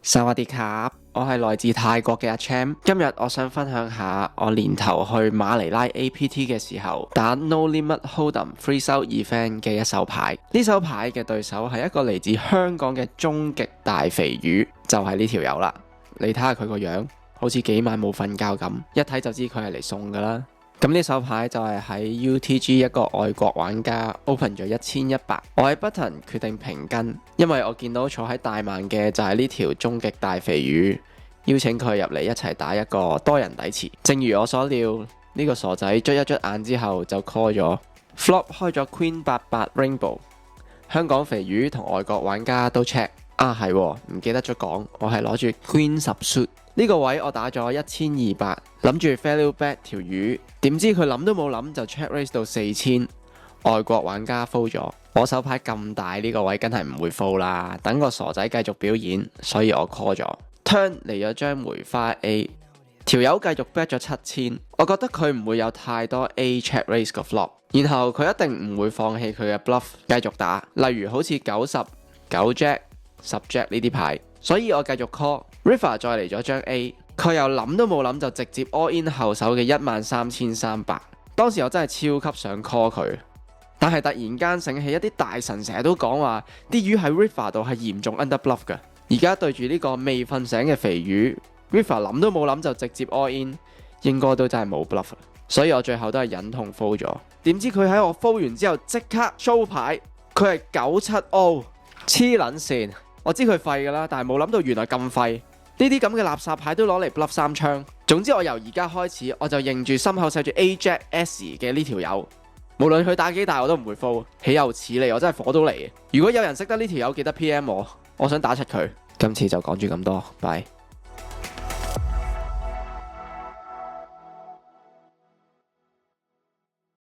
薩瓦迪卡，我係來自泰國嘅阿 Cham。今日我想分享下我年頭去馬尼拉 APT 嘅時候打 No Limit Hold'em Freestyle Event 嘅一手牌。呢手牌嘅對手係一個嚟自香港嘅終極大肥魚，就係呢條友啦。你睇下佢個樣，好似幾晚冇瞓覺咁，一睇就知佢係嚟送噶啦。咁呢手牌就係喺 UTG 一個外國玩家 open 咗1100，我喺 button 決定平跟，因為我見到坐喺大盲嘅就係呢條終極大肥魚，邀請佢入嚟一齊打一個多人底池。正如我所料，呢個傻仔捽一捽眼之後就 call 咗 flop 開咗 Queen 88 Rainbow。香港肥魚同外國玩家都 check 啊，係唔記得咗講，我係攞住 Queen 10 suit。呢個位我打咗1200，諗住 value bet 條魚，點知佢諗都冇諗就 check raise 到4000，外國玩家 fold 咗。我手牌咁大，呢個位梗係唔會 fold 啦，等個傻仔繼續表演，所以我 call 咗。turn 嚟咗張梅花 A， 條友繼續 bet 咗7000，我覺得佢唔會有太多 A check raise 個 flop， 然後佢一定唔會放棄佢嘅 bluff 繼續打，例如好似90、9 jack、10 jack 呢啲牌，所以我繼續 call。River 再嚟咗張 A， 佢又諗都冇諗就直接 all in 後手嘅13300。當時我真係超級想 call 佢，但係突然間醒起一啲大神成日都講話啲魚喺 River 度係嚴重 under bluff 嘅。而家對住呢個未瞓醒嘅肥魚 ，River 諗都冇諗就直接 all in， 應該都真係冇 bluff。所以我最後都係忍痛 fold 咗。點知佢喺我 fold 完之後即刻 show 牌，佢係970，黐撚線。我知佢廢㗎啦，但係冇諗到原來咁廢。呢啲咁嘅垃圾牌都攞嚟 bluff 三槍。總之我由而家開始我就認住心口寫住 A Jack S 嘅呢條友，無論佢打幾大我都唔會 fold。豈有此理，我真係火到嚟。如果有人識得呢條友，記得 PM 我想打柒佢。今次就講住咁多，拜。